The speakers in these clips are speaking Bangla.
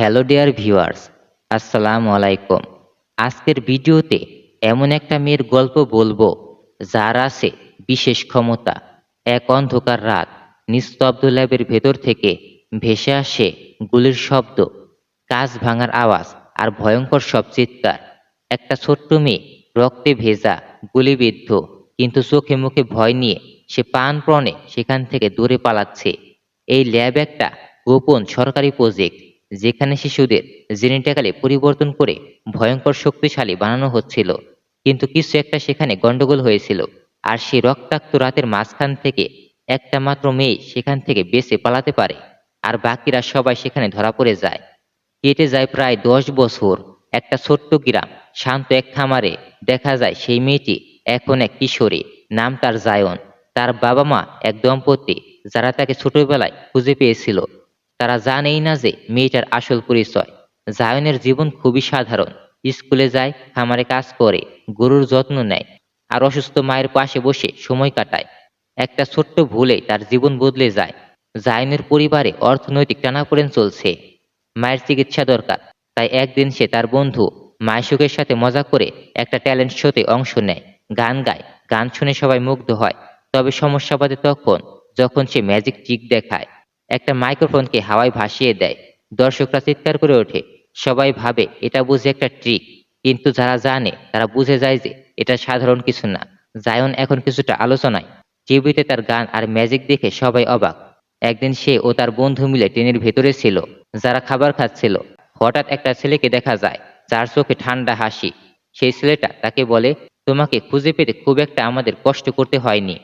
হ্যালো ডিয়ার ভিউয়ার্স, আসসালামু আলাইকুম। আজকের ভিডিওতে এমন একটা মেয়ের গল্প বলবো যার আছে বিশেষ ক্ষমতা। এক অন্ধকার রাত, নিস্তব্ধ ল্যাবের ভেতর থেকে ভেসে আসে গুলির শব্দ, কাঁচ ভাঙার আওয়াজ আর ভয়ঙ্কর সব চিৎকার। একটা ছোট্ট মেয়ে, রক্তে ভেজা, গুলিবিদ্ধ, কিন্তু চোখে মুখে ভয় নিয়ে সে প্রাণপণে সেখান থেকে দূরে পালাচ্ছে। এই ল্যাব একটা গোপন সরকারি প্রজেক্ট, যেখানে শিশুদের জেনেটিক্যালি পরিবর্তন করে ভয়ঙ্কর শক্তিশালী বানানো হচ্ছিল। কিন্তু কিছু একটা সেখানে গন্ডগোল হয়েছিল, আর সেই রক্তাক্ত রাতের মাঝখান থেকে একটা মাত্র মেয়ে সেখান থেকে বেঁচে পালাতে পারে, আর বাকিরা সবাই সেখানে ধরা পড়ে যায়। কেটে যায় প্রায় 10 বছর। একটা ছোট্ট গ্রাম, শান্ত এক খামারে দেখা যায় সেই মেয়েটি এখন এক কিশোরী। নাম তার জায়ন। তার বাবা মা এক দম্পতি যারা তাকে ছোটবেলায় খুঁজে পেয়েছিল। তারা জানেই না যে মেয়েটার আসল পরিচয়। জায়নের জীবন খুবই সাধারণ। স্কুলে যায়, খামারে কাজ করে, গরুর যত্ন নেয়, আর অসুস্থ মায়ের পাশে বসে সময় কাটায়। একটা ছোট্ট ভুলে তার জীবন বদলে যায়। জায়নের পরিবারে অর্থনৈতিক টানাপোড়েন চলছে। মায়ের চিকিৎসা দরকার, তাই একদিন সে তার বন্ধু মাইশুকের সাথে মজা করে একটা ট্যালেন্ট শোতে অংশ নেয়। গান গায়, গান শুনে সবাই মুগ্ধ হয়। তবে সমস্যা বাধে তখন, যখন সে ম্যাজিক ট্রিক দেখায়। একটা মাইক্রোফোনকে হাওয়ায় ভাসিয়ে দেয়। দর্শকরা চিৎকার করে ওঠে। সবাই ভাবে এটা বুঝে একটা ট্রিক, কিন্তু যারা জানে তারা বুঝে যায় যে এটা সাধারণ কিছু না। জায়ন এখন কিছুটা আলোচনায়। টিভিতে তার গান আর ম্যাজিক দেখে সবাই অবাক। একদিন সে ও তার বন্ধু মিলে ট্রেনের ভেতরে ছিল, যারা খাবার খাচ্ছিল। হঠাৎ একটা ছেলেকে দেখা যায়, যার চোখে ঠান্ডা হাসি। সেই ছেলেটা তাকে বলে, তোমাকে খুঁজে পেতে খুব একটা আমাদের কষ্ট করতে হয়নি।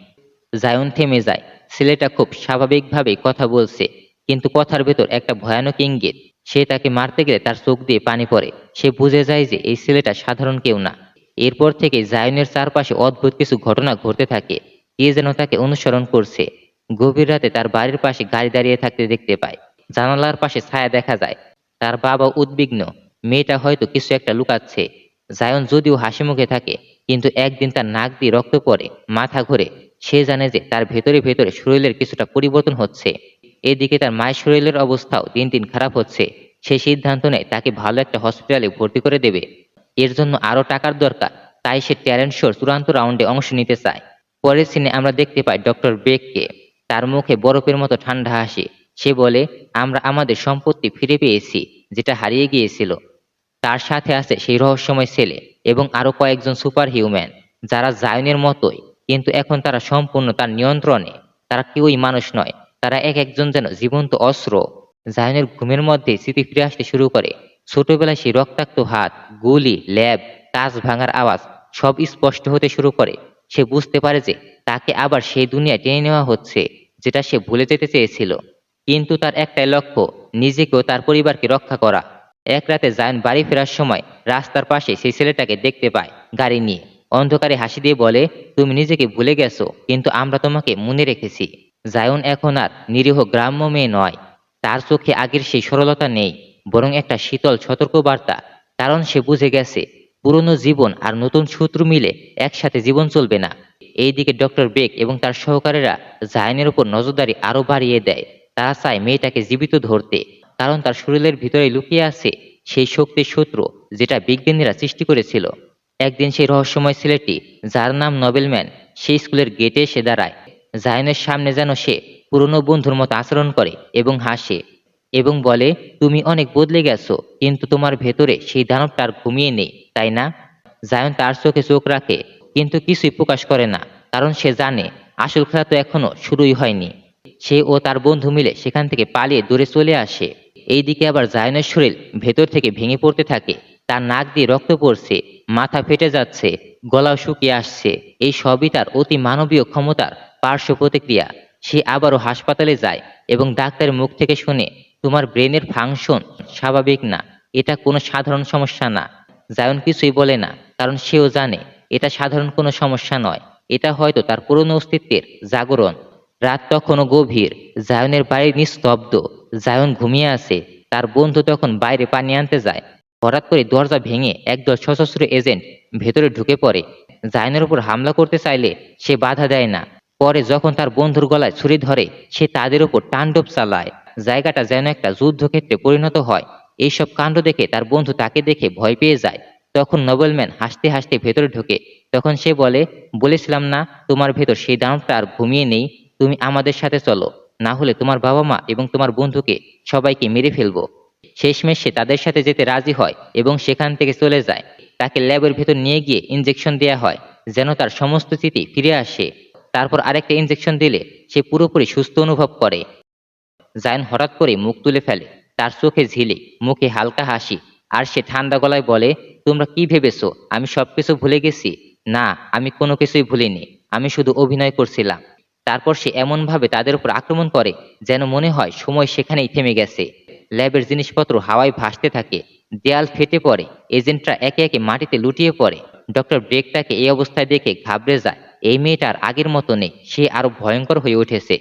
জায়ন থেমে যায়। ছেলেটা খুব স্বাভাবিকভাবেই কথা বলছে, কিন্তু কথার ভেতর একটা ভয়ানক ইঙ্গিত। সে তাকে মারতে গেলে তার চোখ দিয়ে পানি পড়ে। সে বুঝে যায় যে এই ছেলেটা সাধারণ কেউ না। এরপর থেকে জায়নের চারপাশে অদ্ভুত কিছু ঘটনা ঘটতে থাকে। কে যেন তাকে অনুসরণ করছে। গভীর রাতে তার বাড়ির পাশে গাড়ি দাঁড়িয়ে থাকতে দেখতে পায়। জানালার পাশে ছায়া দেখা যায়। তার বাবা উদ্বিগ্ন, মেয়েটা হয়তো কিছু একটা লুকাচ্ছে। জায়ন যদিও হাসি মুখে থাকে, কিন্তু একদিন তার নাক দিয়ে রক্ত পড়ে, মাথা ঘোরে। সে জানে যে তার ভেতরে ভেতরে শরীরের কিছুটা পরিবর্তন হচ্ছে। এদিকে তার মায়ের শরীরের অবস্থাও দিন দিন খারাপ হচ্ছে। সে সিদ্ধান্ত নেয় তাকে ভালো একটা হসপিটালে ভর্তি করে দেবে। এর জন্য আরো টাকার দরকার, তাই সে ট্যালেন্ট শোর চূড়ান্ত রাউন্ডে অংশ নিতে চায়। পরের সিনে আমরা দেখতে পাই ডক্টর বেককে। তার মুখে বরফের মতো ঠান্ডা হাসি। সে বলে, আমরা আমাদের সম্পত্তি ফিরে পেয়েছি, যেটা হারিয়ে গিয়েছিল। তার সাথে আছে সেই রহস্যময় ছেলে এবং আরো কয়েকজন সুপার হিউম্যান, যারা জায়নের মতোই, কিন্তু এখন তারা সম্পূর্ণ তার নিয়ন্ত্রণে। তারা কেউই মানুষ নয়, তারা এক একজন যেন জীবন্ত অস্ত্র। জায়নের ঘুমের মধ্যে স্মৃতি ফিরে আসতে শুরু করে। ছোটবেলায় সেই রক্তাক্ত হাত, গুলি, ল্যাব, কাঁচ ভাঙার আওয়াজ সব স্পষ্ট হতে শুরু করে। সে বুঝতে পারে যে তাকে আবার সেই দুনিয়ায় টেনে নেওয়া হচ্ছে, যেটা সে ভুলে যেতে চেয়েছিল। কিন্তু তার একটাই লক্ষ্য, নিজেকে ও তার পরিবারকে রক্ষা করা। এক রাতে জায়ন বাড়ি ফেরার সময় রাস্তার পাশে সেই ছেলেটাকে দেখতে পায়, গাড়ি নিয়ে। অন্ধকারে হাসি দিয়ে বলে, তুমি নিজেকে ভুলে গেছো, কিন্তু আমরা তোমাকে মনে রেখেছি। জায়ন এখন আর নিরীহ গ্রাম্য মেয়ে নয়। তার চোখে আগের সেই সরলতা নেই, বরং একটা শীতল সতর্ক বার্তা। কারণ সে বুঝে গেছে, পুরনো জীবন আর নতুন শত্রু মিলে একসাথে জীবন চলবে না। এইদিকে ডক্টর বেক এবং তার সহকারীরা জায়নের উপর নজরদারি আরো বাড়িয়ে দেয়। তারা চায় মেয়েটাকে জীবিত ধরতে, কারণ তার শরীরের ভিতরে লুকিয়ে আছে সেই শক্তির শত্রু, যেটা বিজ্ঞানীরা সৃষ্টি করেছিল। একদিন সেই রহস্যময় ছেলেটি, যার নাম নবেলম্যান, সেই স্কুলের গেটে এসে দাঁড়ায়। জায়নের সামনে যেন সে পুরনো বন্ধুর মতো আচরণ করে এবং হাসে এবং বলে, তুমি অনেক বদলে গেছো, কিন্তু তোমার ভেতরে সেই দানবটা আর ঘুমিয়ে নেই, তাই না? জায়ন তার চোখে চোখ রাখে, কিন্তু কিছুই প্রকাশ করে না, কারণ সে জানে আসল খেলা তো এখনো শুরুই হয়নি। সে ও তার বন্ধু মিলে সেখান থেকে পালিয়ে দূরে চলে আসে। এইদিকে আবার জায়নের শরীর ভেতর থেকে ভেঙে পড়তে থাকে। তার নাক দিয়ে রক্ত পড়ছে, মাথা ফেটে যাচ্ছে, গলাও শুকিয়ে আসছে। এই সবই তার অতি মানবীয় ক্ষমতার পার্শ্ব প্রতিক্রিয়া। সে আবারও হাসপাতালে যায় এবং ডাক্তারের মুখ থেকে শুনে, তোমার ব্রেনের ফাংশন স্বাভাবিক না, এটা কোনো সাধারণ সমস্যা না। জায়ন কিছুই বলে না, কারণ সেও জানে এটা সাধারণ কোনো সমস্যা নয়। এটা হয়তো তার পুরনো অস্তিত্বের জাগরণ। রাত তখনও গভীর। জায়নের বাড়ি নিস্তব্ধ। জায়ন ঘুমিয়ে আছে। তার বন্ধু তখন বাইরে পানি আনতে যায়। হঠাৎ করে দরজা ভেঙে একদল সশস্ত্র এজেন্ট ভেতরে ঢুকে পড়ে। জায়নের উপর হামলা করতে চাইলে সে বাধা দেয় না। পরে যখন তার বন্ধুর গলায় ছুরি ধরে, সে তাদের উপর তাণ্ডব চালায়। জায়গাটা যেন একটা যুদ্ধক্ষেত্রে পরিণত হয়। এইসব কাণ্ড দেখে তার বন্ধু তাকে দেখে ভয় পেয়ে যায়। তখন নোবেলম্যান হাসতে হাসতে ভেতরে ঢোকে। তখন সে বলে, বলেছিলাম না তোমার ভেতর সেই দানবটা আর ঘুমিয়ে নেই, তুমি আমাদের সাথে চলো, না হলে তোমার বাবা মা এবং তোমার বন্ধুকে সবাইকে মেরে ফেলবো। শেষমেশ সে তাদের সাথে যেতে রাজি হয় এবং সেখান থেকে চলে যায়। তাকে ল্যাবের ভেতর নিয়ে গিয়ে ইনজেকশন দেয়া হয় যেন তার সমস্ত স্মৃতি ফিরে আসে। তারপর আরেকটা ইনজেকশন দিলে সে পুরোপুরি সুস্থ অনুভব করে। জায়ন হঠাৎ করে মুখ তুলে ফেলে, তার চোখে ঝিলিক, মুখে হালকা হাসি, আর সে ঠান্ডা গলায় বলে, তোমরা কি ভেবেছো আমি সবকিছু ভুলে গেছি? না, আমি কোনো কিছুই ভুলিনি, আমি শুধু অভিনয় করছিলাম। তারপর সে এমনভাবে তাদের উপর আক্রমণ করে যেন মনে হয় সময় সেখানেই থেমে গেছে। ল্যাবের জিনিসপত্র হাওয়ায় ভাসতে থাকে, দেয়াল ফেটে পড়ে, এজেন্টরা একে একে মাটিতে লুটিয়ে পড়ে। ডক্টর ব্রেক তাকে এই অবস্থায় দেখে ঘাবড়ে যায়। এই মেয়েটা আর আগের মতো নেই, সে আরো ভয়ঙ্কর হয়ে উঠেছে।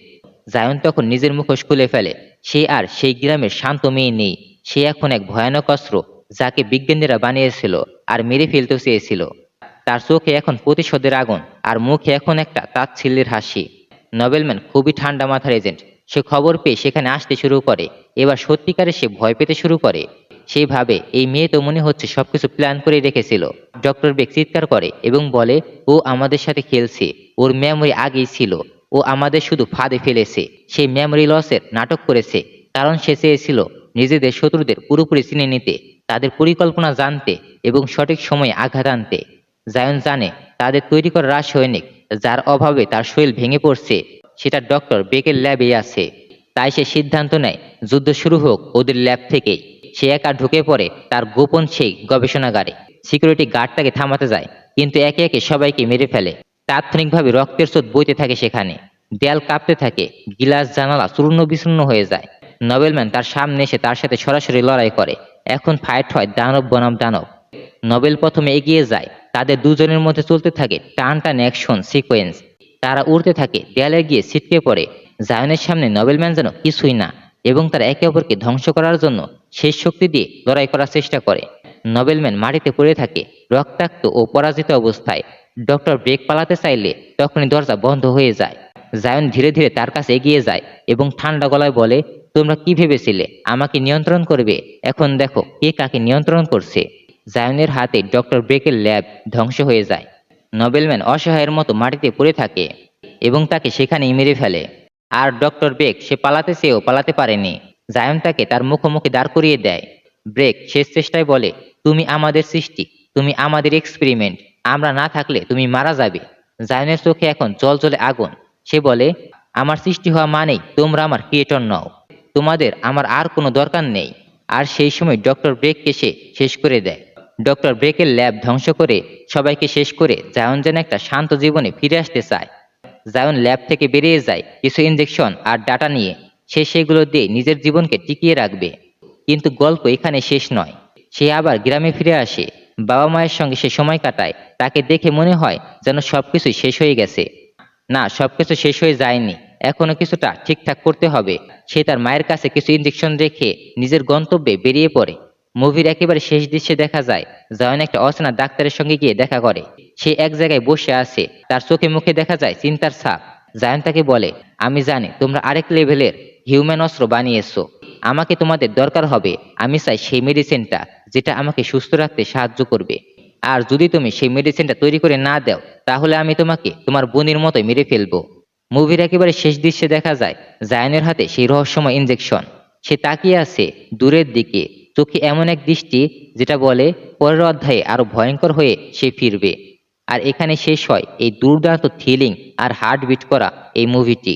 জায়ন তখন নিজের মুখোশ খুলে ফেলে। সে আর সেই গ্রামের শান্ত মেয়ে নেই, সে এখন এক ভয়ানক অস্ত্র, যাকে বিজ্ঞানীরা বানিয়েছিল আর মেরে ফেলতে চেয়েছিল। তার চোখে এখন প্রতিশোধের আগুন, আর মুখে এখন একটা তাচ্ছিল্যের হাসি। নোবেলম্যান খুবই ঠান্ডা মাথার এজেন্ট। সে খবর পেয়ে সেখানে আসতে শুরু করে। এবার সত্যিকারে সে ভয় পেতে শুরু করে। সেই ভাবে এই মেয়ে তো মনে হচ্ছে সবকিছু প্ল্যান করে রেখেছিল। ডক্টর বেক চিৎকার করে এবং বলে, ও আমাদের সাথে খেলছে, ওর মেমোরি আগেই ছিল, ও আমাদের শুধু ফাঁদে ফেলেছে। সেই মেমোরি লসের নাটক করেছে, কারণ সে চেয়েছিল নিজেদের শত্রুদের পুরোপুরি চিনে নিতে, তাদের পরিকল্পনা জানতে এবং সঠিক সময়ে আঘাত আনতে। জায়ন জানে তাদের তৈরি করা রাসায়নিক, যার অভাবে তার শরীর ভেঙে পড়ছে, সেটা ডক্টর বেকের ল্যাবেই আছে। তাই সে সিদ্ধান্ত নেয় যুদ্ধ শুরু হোক ওদের ল্যাব থেকেই। সে একা ঢুকে পড়ে তার গোপন সেই গবেষণাগারে। সিকিউরিটি গার্ড তাকে থামাতে যায়, কিন্তু একে একে সবাইকে মেরে ফেলে। তাৎক্ষণিকভাবে রক্তের স্রোত বইতে থাকে সেখানে। দেয়াল কাঁপতে থাকে, গিলাস জানালা চূর্ণ বিচূর্ণ হয়ে যায়। নোবেলম্যান তার সামনে এসে তার সাথে সরাসরি লড়াই করে। এখন ফাইট হয় দানব বনাম দানব। নোবেল প্রথমে এগিয়ে যায়। তাদের দুজনের মধ্যে চলতে থাকে টান টান অ্যাকশন সিকোয়েন্স। তারা উড়তে থাকে, দেয়ালে গিয়ে ছিটকে পড়ে। জায়নের সামনে নোবেলম্যান যেন কিছুই না, এবং তারা একে অপরকে ধ্বংস করার জন্য শেষ শক্তি দিয়ে লড়াই করার চেষ্টা করে। নোবেলম্যান মাটিতে পড়ে থাকে রক্তাক্ত ও পরাজিত অবস্থায়। ডক্টর ব্রেক পালাতে চাইলে তখনই দরজা বন্ধ হয়ে যায়। জায়ন ধীরে ধীরে তার কাছে এগিয়ে যায় এবং ঠান্ডা গলায় বলে, তোমরা কি ভেবেছিলে আমাকে নিয়ন্ত্রণ করবে? এখন দেখো কে কাকে নিয়ন্ত্রণ করছে। জায়নের হাতে ডক্টর ব্রেকের ল্যাব ধ্বংস হয়ে যায়। নোবেলম্যান অসহায়ের মতো মাটিতে পড়ে থাকে এবং তাকে সেখানেই মেরে ফেলে। আর ডক্টর ব্রেক সে পালাতে চেয়েও পালাতে পারেনি। জায়ন তাকে তার মুখোমুখি দাঁড় করিয়ে দেয়। ব্রেক শেষ চেষ্টায় বলে, তুমি আমাদের সৃষ্টি, তুমি আমাদের এক্সপেরিমেন্ট, আমরা না থাকলে তুমি মারা যাবে। জায়নের চোখে এখন জ্বলজ্বলে আগুন। সে বলে, আমার সৃষ্টি হওয়া মানেই তোমরা আমার ক্রিয়েটর নও, তোমাদের আমার আর কোনো দরকার নেই। আর সেই সময় ডক্টর ব্রেককে সে শেষ করে দেয়। ডক্টর ব্রেকের ল্যাব ধ্বংস করে সবাইকে শেষ করে জায়ন যেন একটা শান্ত জীবনে ফিরে আসতে চায়। জায়ন ল্যাব থেকে বেরিয়ে যায় কিছু ইনজেকশন আর ডাটা নিয়ে। সে সেগুলো দিয়ে নিজের জীবনকে টিকিয়ে রাখবে। কিন্তু গল্প এখানে শেষ নয়। সে আবার গ্রামে ফিরে আসে। বাবা মায়ের সঙ্গে সে সময় কাটায়। তাকে দেখে মনে হয় যেন সবকিছুই শেষ হয়ে গেছে। না, সবকিছু শেষ হয়ে যায়নি, এখনো কিছুটা ঠিকঠাক করতে হবে। সে তার মায়ের কাছে কিছু ইনজেকশন রেখে নিজের গন্তব্যে বেরিয়ে পড়ে। মুভির একেবারে শেষ দৃশ্যে দেখা যায় জায়ন একটা অচেনা ডাক্তারের সঙ্গে গিয়ে দেখা করে। সে এক জায়গায় বসে আছে, তার চোখে মুখে দেখা যায় চিন্তার ছাপ। জায়ন তাকে বলে, আমি জানি তোমরা আরেক লেভেলের হিউম্যান অস্ত্র বানিয়েছো, আমাকে তোমাদের দরকার হবে। আমি চাই সেই মেডিসিনটা যেটা আমাকে সুস্থ রাখতে সাহায্য করবে। আর যদি তুমি সেই মেডিসিনটা তৈরি করে না দাও, তাহলে আমি তোমাকে তোমার বোনের মতোই মেরে ফেলবো। মুভির একেবারে শেষ দৃশ্যে দেখা যায় জায়নের হাতে সেই রহস্যময় ইনজেকশন। সে তাকিয়ে আছে দূরের দিকে, চোখে এমন এক দৃষ্টি যেটা বলে পরের অধ্যায়ে আরো ভয়ঙ্কর হয়ে সে ফিরবে। আর এখানে শেষ হয় এই দুর্দান্ত থ্রিলিং আর হার্ট বিট করা এই মুভিটি।